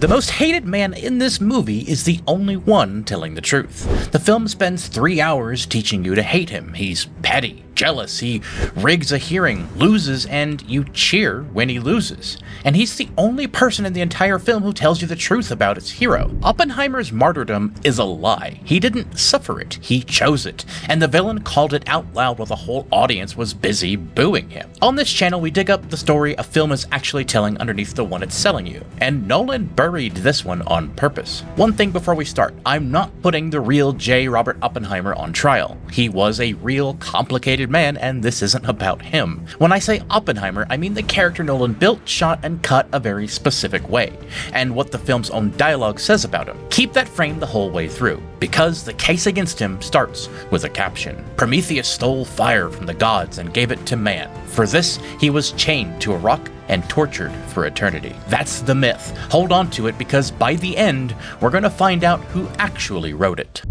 The most hated man in this movie is the only one telling the truth. The film spends 3 hours teaching you to hate him. He's petty, jealous, he rigs a hearing, loses, and you cheer when he loses. And he's the only person in the entire film who tells you the truth about its hero. Oppenheimer's martyrdom is a lie. He didn't suffer it, he chose it. And the villain called it out loud while the whole audience was busy booing him. On this channel, we dig up the story a film is actually telling underneath the one it's selling you. And Nolan buried this one on purpose. One thing before we start, I'm not putting the real J. Robert Oppenheimer on trial. He was a real complicated man, and this isn't about him. When I say Oppenheimer, I mean the character Nolan built, shot, and cut a very specific way, and what the film's own dialogue says about him. Keep that frame the whole way through, because the case against him starts with a caption. Prometheus stole fire from the gods and gave it to man. For this, he was chained to a rock and tortured for eternity. That's the myth. Hold on to it, because by the end, we're gonna find out who actually wrote it.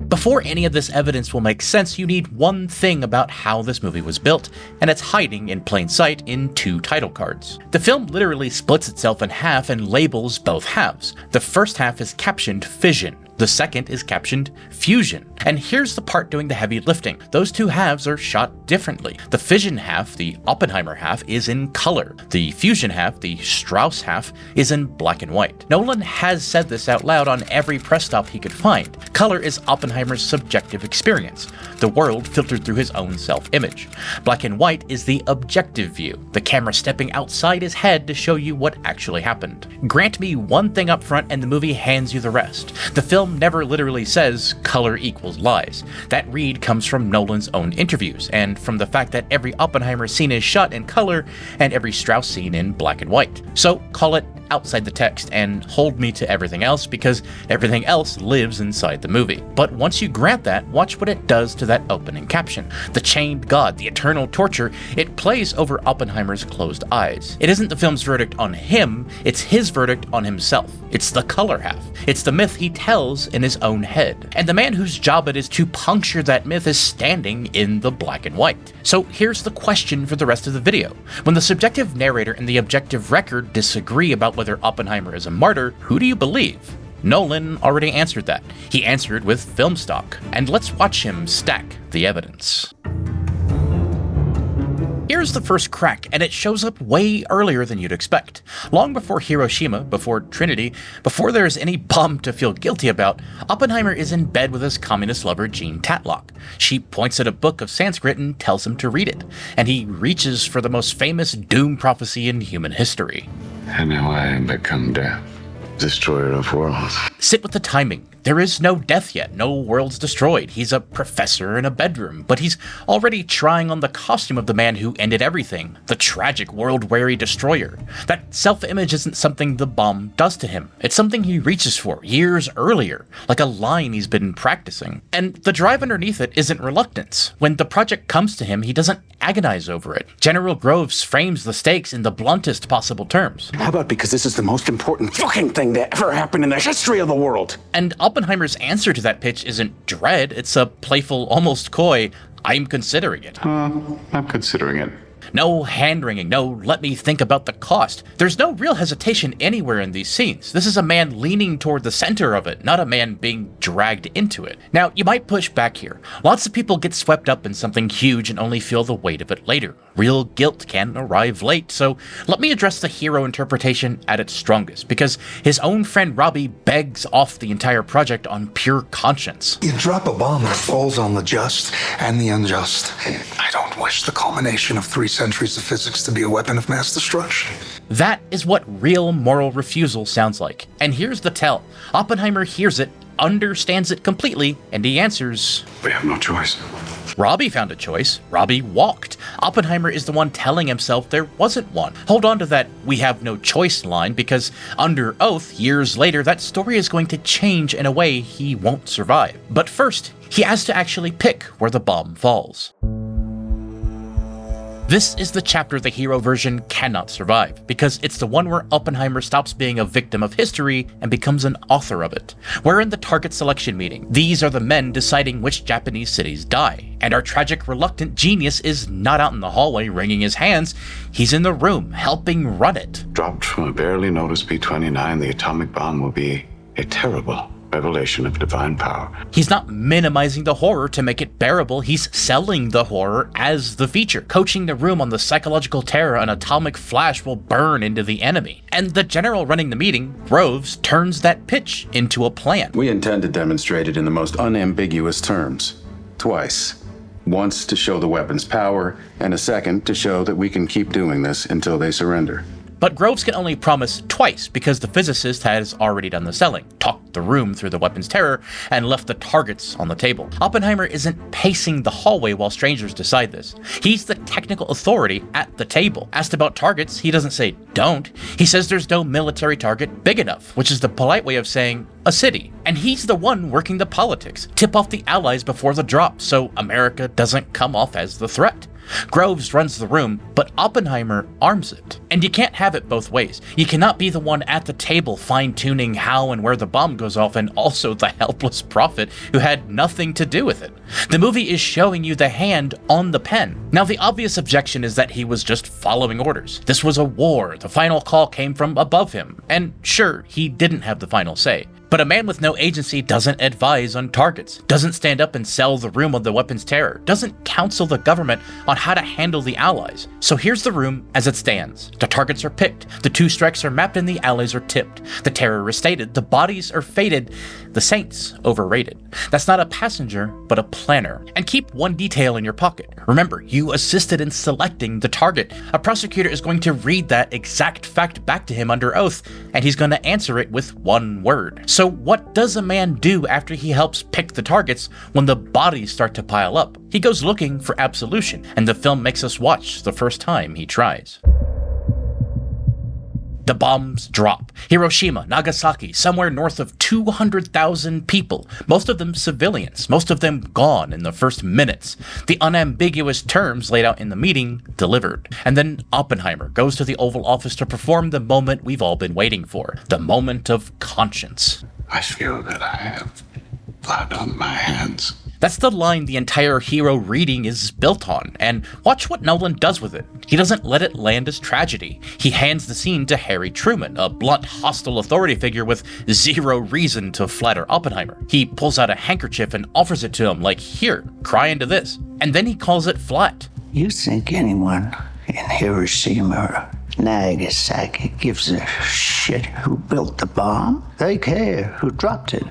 Before any of this evidence will make sense, you need one thing about how this movie was built, and it's hiding in plain sight in 2 title cards. The film literally splits itself in half and labels both halves. The first half is captioned Fission. The second is captioned Fusion. And here's the part doing the heavy lifting. Those 2 halves are shot differently. The fission half, the Oppenheimer half, is in color. The fusion half, the Strauss half, is in black and white. Nolan has said this out loud on every press stop he could find. Color is Oppenheimer's subjective experience, the world filtered through his own self-image. Black and white is the objective view, the camera stepping outside his head to show you what actually happened. Grant me one thing up front and the movie hands you the rest. The film never literally says color equals lies. That read comes from Nolan's own interviews, and from the fact that every Oppenheimer scene is shot in color and every Strauss scene in black and white. So call it outside the text and hold me to everything else, because everything else lives inside the movie. But once you grant that, watch what it does to that opening caption. The chained god, the eternal torture, it plays over Oppenheimer's closed eyes. It isn't the film's verdict on him, it's his verdict on himself. It's the color half. It's the myth he tells in his own head. And the man whose job it is to puncture that myth is standing in the black and white. So here's the question for the rest of the video. When the subjective narrator and the objective record disagree about whether Oppenheimer is a martyr, who do you believe? Nolan already answered that. He answered with film stock. And let's watch him stack the evidence. Here's the first crack, and it shows up way earlier than you'd expect. Long before Hiroshima, before Trinity, before there's any bomb to feel guilty about, Oppenheimer is in bed with his communist lover Jean Tatlock. She points at a book of Sanskrit and tells him to read it, and he reaches for the most famous doom prophecy in human history. And now I become death, destroyer of worlds. Sit with the timing. There is no death yet, no worlds destroyed. He's a professor in a bedroom, but he's already trying on the costume of the man who ended everything, the tragic world-weary destroyer. That self-image isn't something the bomb does to him. It's something he reaches for years earlier, like a line he's been practicing. And the drive underneath it isn't reluctance. When the project comes to him, he doesn't agonize over it. General Groves frames the stakes in the bluntest possible terms. How about because this is the most important fucking thing that ever happened in the history of the world? And Oppenheimer's answer to that pitch isn't dread, it's a playful, almost coy, I'm considering it. I'm considering it. No hand-wringing, no let me think about the cost. There's no real hesitation anywhere in these scenes. This is a man leaning toward the center of it, not a man being dragged into it. Now, you might push back here. Lots of people get swept up in something huge and only feel the weight of it later. Real guilt can arrive late, so let me address the hero interpretation at its strongest, because his own friend Robbie begs off the entire project on pure conscience. You drop a bomb that falls on the just and the unjust. I don't wish the culmination of 3 centuries of physics to be a weapon of mass destruction. That is what real moral refusal sounds like. And here's the tell. Oppenheimer hears it, understands it completely, and he answers, We have no choice. Robbie found a choice. Robbie walked. Oppenheimer is the one telling himself there wasn't one. Hold on to that "we have no choice" line, because under oath, years later, that story is going to change in a way he won't survive. But first, he has to actually pick where the bomb falls. This is the chapter the hero version cannot survive, because it's the one where Oppenheimer stops being a victim of history and becomes an author of it. We're in the target selection meeting. These are the men deciding which Japanese cities die, and our tragic reluctant genius is not out in the hallway wringing his hands, he's in the room helping run it. Dropped from a barely noticed B-29, the atomic bomb will be a terrible revelation of divine power. He's not minimizing the horror to make it bearable, he's selling the horror as the feature, coaching the room on the psychological terror an atomic flash will burn into the enemy. And the general running the meeting, Groves, turns that pitch into a plan. We intend to demonstrate it in the most unambiguous terms. Twice. Once to show the weapon's power, and a second to show that we can keep doing this until they surrender. But Groves can only promise twice because the physicist has already done the selling, talked the room through the weapon's terror, and left the targets on the table. Oppenheimer isn't pacing the hallway while strangers decide this. He's the technical authority at the table. Asked about targets, he doesn't say don't. He says there's no military target big enough, which is the polite way of saying a city. And he's the one working the politics. Tip off the Allies before the drop so America doesn't come off as the threat. Groves runs the room, but Oppenheimer arms it. And you can't have it both ways. You cannot be the one at the table fine-tuning how and where the bomb goes off and also the helpless prophet who had nothing to do with it. The movie is showing you the hand on the pen. Now, the obvious objection is that he was just following orders. This was a war. The final call came from above him. And sure, he didn't have the final say. But a man with no agency doesn't advise on targets, doesn't stand up and sell the room on the weapon's terror, doesn't counsel the government on how to handle the Allies. So here's the room as it stands. The targets are picked, the two strikes are mapped, and the Allies are tipped. The terror is stated, the bodies are fated, the saints overrated. That's not a passenger, but a planner. And keep one detail in your pocket. Remember, you assisted in selecting the target. A prosecutor is going to read that exact fact back to him under oath, and he's going to answer it with one word. So what does a man do after he helps pick the targets when the bodies start to pile up? He goes looking for absolution, and the film makes us watch the first time he tries. The bombs drop. Hiroshima, Nagasaki, somewhere north of 200,000 people, most of them civilians, most of them gone in the first minutes. The unambiguous terms laid out in the meeting delivered. And then Oppenheimer goes to the Oval Office to perform the moment we've all been waiting for, the moment of conscience. I feel that I have blood on my hands. That's the line the entire hero reading is built on, and watch what Nolan does with it. He doesn't let it land as tragedy. He hands the scene to Harry Truman, a blunt, hostile authority figure with zero reason to flatter Oppenheimer. He pulls out a handkerchief and offers it to him like, here, cry into this. And then he calls it flat. You think anyone in Hiroshima or Nagasaki gives a shit who built the bomb? They care who dropped it.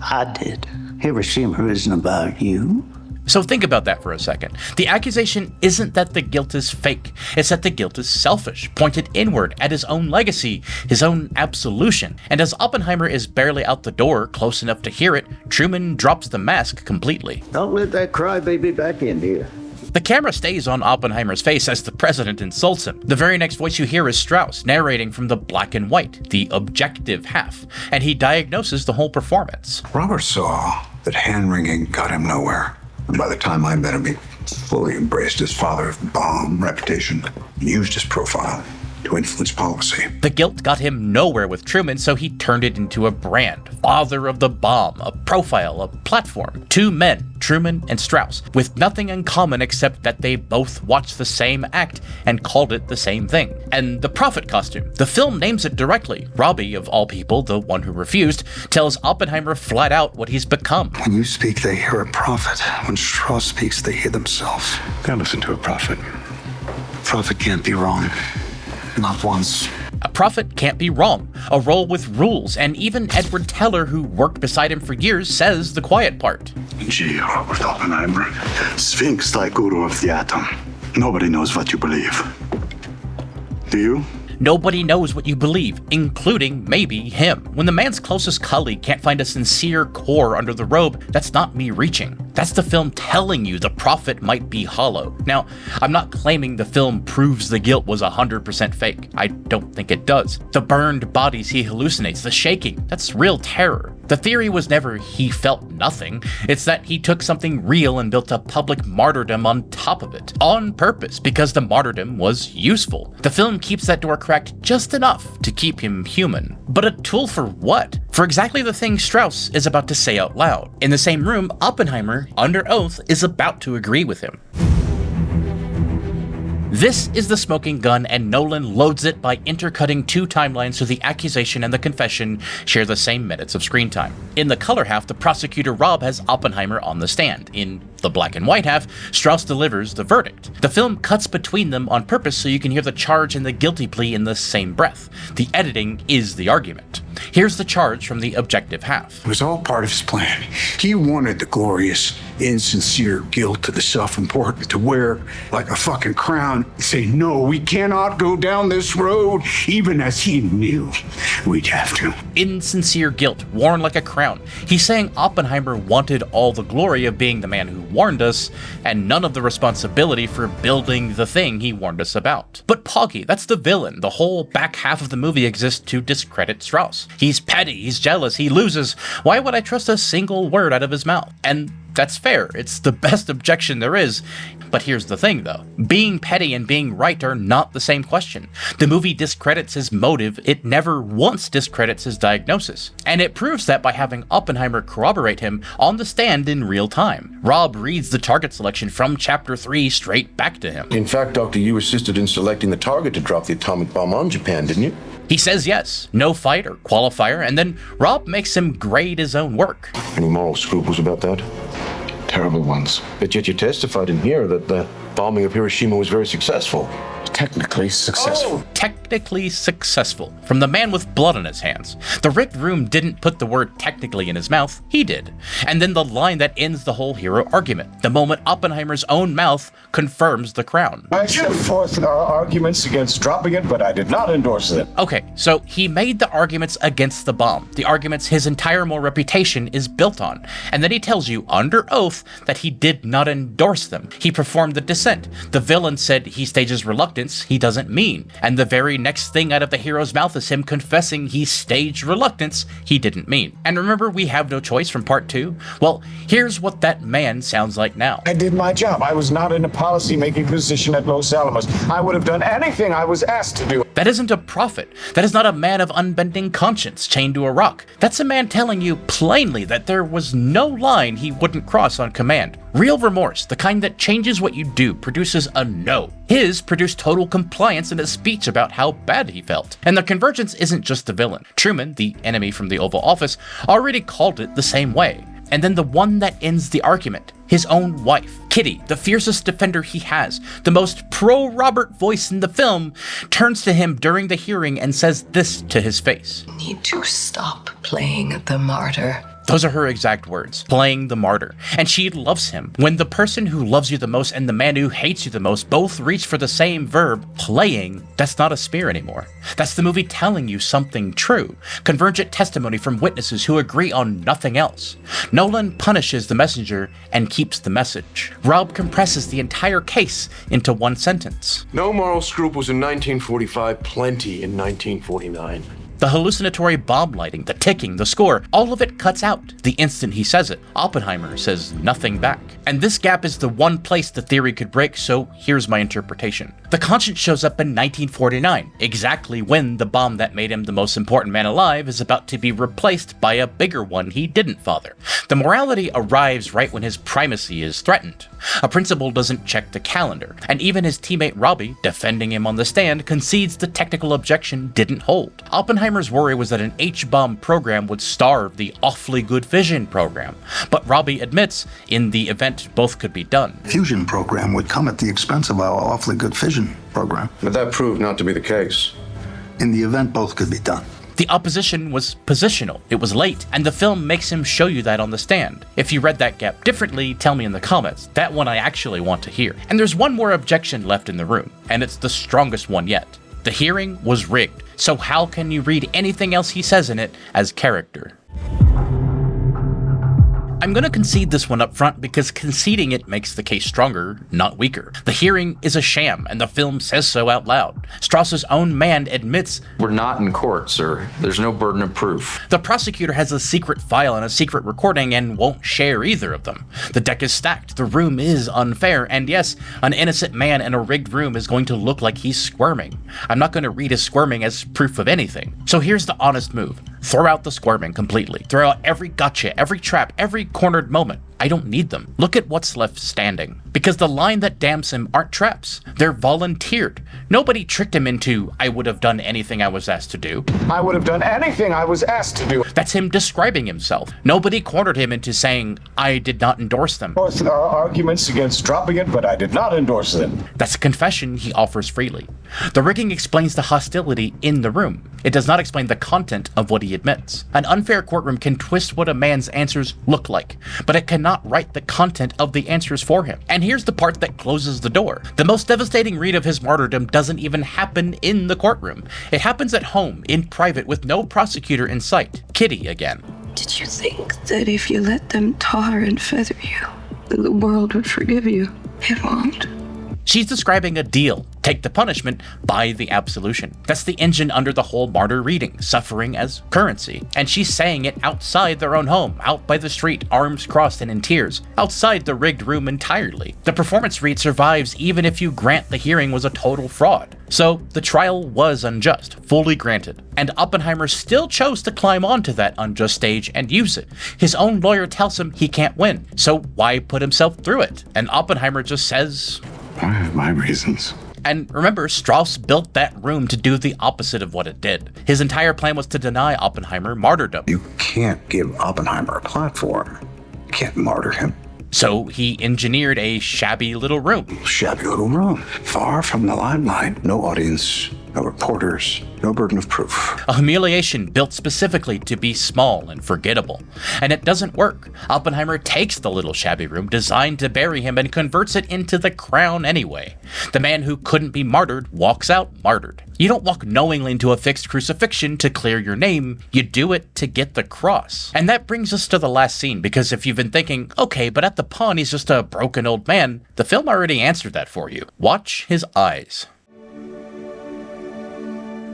I did. Hiroshima isn't about you. So think about that for a second. The accusation isn't that the guilt is fake, it's that the guilt is selfish, pointed inward at his own legacy, his own absolution. And as Oppenheimer is barely out the door, close enough to hear it, Truman drops the mask completely. Don't let that crybaby back in here. The camera stays on Oppenheimer's face as the president insults him. The very next voice you hear is Strauss narrating from the black and white, the objective half, and he diagnoses the whole performance. Robert saw that hand-wringing got him nowhere. And by the time I met him, he fully embraced his father bomb reputation and used his profile to influence policy. The guilt got him nowhere with Truman, so he turned it into a brand. Father of the bomb, a profile, a platform. Two men, Truman and Strauss, with nothing in common except that they both watched the same act and called it the same thing. And the prophet costume. The film names it directly. Robbie, of all people, the one who refused, tells Oppenheimer flat out what he's become. When you speak, they hear a prophet. When Strauss speaks, they hear themselves. Gotta listen to a prophet. Prophet can't be wrong. Not once. A prophet can't be wrong, a role with rules, and even Edward Teller, who worked beside him for years, says the quiet part. Gee, Robert Oppenheimer, Sphinx-like guru of the atom. Nobody knows what you believe. Do you? Nobody knows what you believe, including maybe him. When the man's closest colleague can't find a sincere core under the robe, that's not me reaching. That's the film telling you the prophet might be hollow. Now, I'm not claiming the film proves the guilt was 100% fake. I don't think it does. The burned bodies he hallucinates, the shaking, that's real terror. The theory was never he felt nothing, it's that he took something real and built a public martyrdom on top of it, on purpose, because the martyrdom was useful. The film keeps that door cracked just enough to keep him human. But a tool for what? For exactly the thing Strauss is about to say out loud. In the same room, Oppenheimer, under oath, is about to agree with him. This is the smoking gun, and Nolan loads it by intercutting two timelines so the accusation and the confession share the same minutes of screen time. In the color half, the prosecutor Rob has Oppenheimer on the stand. In the black and white half, Strauss delivers the verdict. The film cuts between them on purpose so you can hear the charge and the guilty plea in the same breath. The editing is the argument. Here's the charge from the objective half. It was all part of his plan. He wanted the glorious, insincere guilt of the self-important to wear like a fucking crown and say, no, we cannot go down this road, even as he knew we'd have to. Insincere guilt, worn like a crown. He's saying Oppenheimer wanted all the glory of being the man who warned us, and none of the responsibility for building the thing he warned us about. But Poggy, that's the villain. The whole back half of the movie exists to discredit Strauss. He's petty, he's jealous, he loses. Why would I trust a single word out of his mouth? And that's fair, it's the best objection there is. But here's the thing though, being petty and being right are not the same question. The movie discredits his motive, it never once discredits his diagnosis. And it proves that by having Oppenheimer corroborate him on the stand in real time. Rob reads the target selection from chapter 3 straight back to him. In fact, Doctor, you assisted in selecting the target to drop the atomic bomb on Japan, didn't you? He says yes, no fight or qualifier, and then Rob makes him grade his own work. Any moral scruples about that? Terrible ones. But yet you testified in here that the bombing of Hiroshima was very successful. Technically successful. Technically successful. From the man with blood on his hands. The Rick Room didn't put the word technically in his mouth, he did. And then the line that ends the whole hero argument. The moment Oppenheimer's own mouth confirms the crown. I set forth arguments against dropping it, but I did not endorse it. Okay, so he made the arguments against the bomb. The arguments his entire moral reputation is built on. And then he tells you, under oath, that he did not endorse them. He performed the dissent. The villain said he stages reluctance he doesn't mean. And the very next thing out of the hero's mouth is him confessing he staged reluctance he didn't mean. And remember, we have no choice from part 2? Well, here's what that man sounds like now. I did my job. I was not in a policy-making position at Los Alamos. I would have done anything I was asked to do. That isn't a prophet. That is not a man of unbending conscience chained to a rock. That's a man telling you plainly that there was no line he wouldn't cross on command. Real remorse, the kind that changes what you do, produces a no. His produced total compliance in a speech about how bad he felt. And the convergence isn't just the villain. Truman, the enemy from the Oval Office, already called it the same way. And then the one that ends the argument, his own wife, Kitty, the fiercest defender he has, the most pro-Robert voice in the film, turns to him during the hearing and says this to his face. You need to stop playing the martyr. Those are her exact words, playing the martyr. And she loves him. When the person who loves you the most and the man who hates you the most both reach for the same verb, playing, that's not a spear anymore. That's the movie telling you something true. Convergent testimony from witnesses who agree on nothing else. Nolan punishes the messenger and keeps the message. Rob compresses the entire case into one sentence. No moral scruples in 1945, plenty in 1949. The hallucinatory bomb lighting, the ticking, the score, all of it cuts out the instant he says it. Oppenheimer says nothing back. And this gap is the one place the theory could break, so here's my interpretation. The conscience shows up in 1949, exactly when the bomb that made him the most important man alive is about to be replaced by a bigger one he didn't father. The morality arrives right when his primacy is threatened. A principal doesn't check the calendar, and even his teammate Robbie, defending him on the stand, concedes the technical objection didn't hold. Oppenheimer's worry was that an H-bomb program would starve the awfully good fission program, but Robbie admits in the event both could be done. Fusion program would come at the expense of our awfully good fission program. But that proved not to be the case. In the event, both could be done. The opposition was positional, it was late, and the film makes him show you that on the stand. If you read that gap differently, tell me in the comments. That one I actually want to hear. And there's one more objection left in the room, and it's the strongest one yet. The hearing was rigged, so how can you read anything else he says in it as character? I'm gonna concede this one up front because conceding it makes the case stronger, not weaker. The hearing is a sham, and the film says so out loud. Strauss's own man admits, "We're not in court, sir. There's no burden of proof." The prosecutor has a secret file and a secret recording and won't share either of them. The deck is stacked, the room is unfair, and yes, an innocent man in a rigged room is going to look like he's squirming. I'm not going to read his squirming as proof of anything. So here's the honest move. Throw out the squirming completely. Throw out every gotcha, every trap, every cornered moment. I don't need them. Look at what's left standing. Because the line that damns him aren't traps. They're volunteered. Nobody tricked him into, "I would have done anything I was asked to do." I would have done anything I was asked to do. That's him describing himself. Nobody cornered him into saying, "I did not endorse them." Of course, there are arguments against dropping it, but I did not endorse them. That's a confession he offers freely. The rigging explains the hostility in the room. It does not explain the content of what he admits. An unfair courtroom can twist what a man's answers look like, but it cannot write the content of the answers for him. And here's the part that closes the door. The most devastating read of his martyrdom doesn't even happen in the courtroom. It happens at home, in private, with no prosecutor in sight. Kitty again. Did you think that if you let them tar and feather you, that the world would forgive you? It won't. She's describing a deal. Take the punishment, buy the absolution. That's the engine under the whole martyr reading, suffering as currency. And she's saying it outside their own home, out by the street, arms crossed and in tears, outside the rigged room entirely. The performance read survives even if you grant the hearing was a total fraud. So the trial was unjust, fully granted. And Oppenheimer still chose to climb onto that unjust stage and use it. His own lawyer tells him he can't win, so why put himself through it? And Oppenheimer just says, "I have my reasons." And remember, Strauss built that room to do the opposite of what it did. His entire plan was to deny Oppenheimer martyrdom. You can't give Oppenheimer a platform. You can't martyr him. So he engineered a shabby little room. Shabby little room. Far from the limelight. No audience, no reporters, no burden of proof. A humiliation built specifically to be small and forgettable. And it doesn't work. Oppenheimer takes the little shabby room designed to bury him and converts it into the crown anyway. The man who couldn't be martyred walks out martyred. You don't walk knowingly into a fixed crucifixion to clear your name, you do it to get the cross. And that brings us to the last scene, because if you've been thinking, okay, but at the pawn he's just a broken old man, the film already answered that for you. Watch his eyes.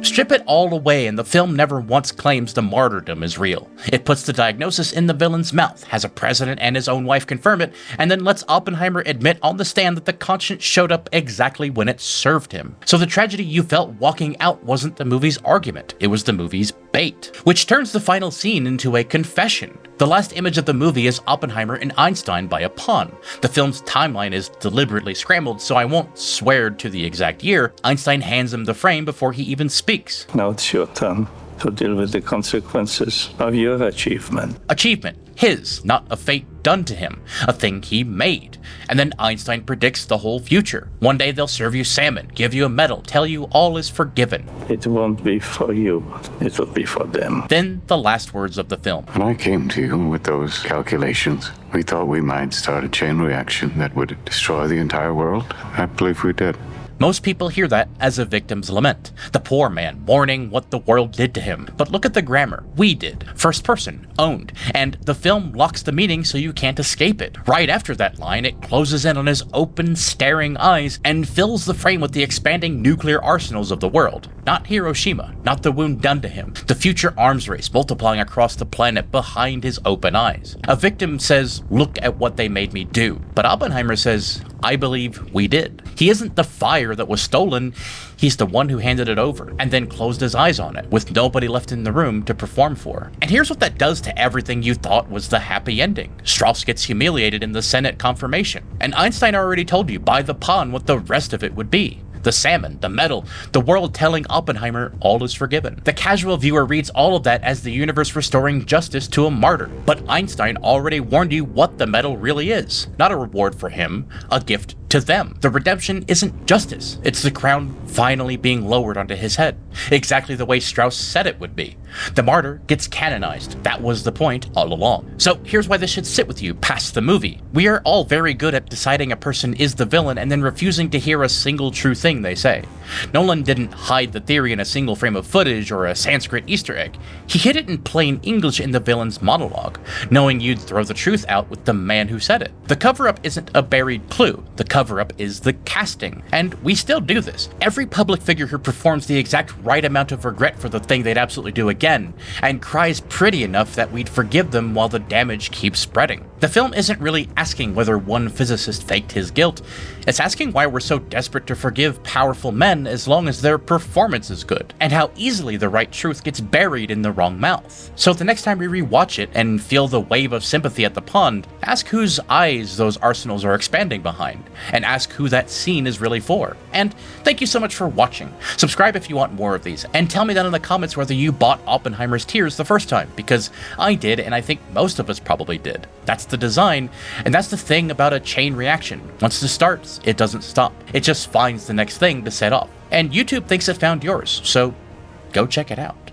Strip it all away and the film never once claims the martyrdom is real. It puts the diagnosis in the villain's mouth, has a president and his own wife confirm it, and then lets Oppenheimer admit on the stand that the conscience showed up exactly when it served him. So the tragedy you felt walking out wasn't the movie's argument, it was the movie's bait. Which turns the final scene into a confession. The last image of the movie is Oppenheimer and Einstein by a pawn. The film's timeline is deliberately scrambled, so I won't swear to the exact year. Einstein hands him the frame before he even speaks. Now it's your turn to deal with the consequences of your achievement. Achievement. His, not a fate done to him, a thing he made. And then Einstein predicts the whole future. One day they'll serve you salmon, give you a medal, tell you all is forgiven. It won't be for you, it will be for them. Then the last words of the film. When I came to you with those calculations, we thought we might start a chain reaction that would destroy the entire world. I believe we did. Most people hear that as a victim's lament. The poor man mourning what the world did to him. But look at the grammar. We did. First person. Owned. And the film locks the meaning so you can't escape it. Right after that line, it closes in on his open, staring eyes and fills the frame with the expanding nuclear arsenals of the world. Not Hiroshima. Not the wound done to him. The future arms race multiplying across the planet behind his open eyes. A victim says, look at what they made me do. But Oppenheimer says, I believe we did. He isn't the fire that was stolen, he's the one who handed it over and then closed his eyes on it with nobody left in the room to perform for. And here's what that does to everything you thought was the happy ending. Strauss gets humiliated in the Senate confirmation, and Einstein already told you by the pawn what the rest of it would be. The salmon, the medal, the world telling Oppenheimer all is forgiven. The casual viewer reads all of that as the universe restoring justice to a martyr. But Einstein already warned you what the medal really is. Not a reward for him, a gift To them, the redemption isn't justice, it's the crown finally being lowered onto his head, exactly the way Strauss said it would be. The martyr gets canonized. That was the point all along. So here's why this should sit with you past the movie. We are all very good at deciding a person is the villain and then refusing to hear a single true thing they say. Nolan didn't hide the theory in a single frame of footage or a Sanskrit Easter egg. He hid it in plain English in the villain's monologue, knowing you'd throw the truth out with the man who said it. The cover-up isn't a buried clue. The cover-up is the casting. And we still do this. Every public figure who performs the exact right amount of regret for the thing they'd absolutely do again, and cries pretty enough that we'd forgive them while the damage keeps spreading. The film isn't really asking whether one physicist faked his guilt. It's asking why we're so desperate to forgive powerful men as long as their performance is good, and how easily the right truth gets buried in the wrong mouth. So the next time we rewatch it and feel the wave of sympathy at the pond, ask whose eyes those arsenals are expanding behind, and ask who that scene is really for. And thank you so much for watching. Subscribe if you want more of these, and tell me down in the comments whether you bought Oppenheimer's tears the first time, because I did, and I think most of us probably did. That's the design, and that's the thing about a chain reaction. Once it starts, it doesn't stop. It just finds the next thing to set off. And YouTube thinks it found yours, so go check it out.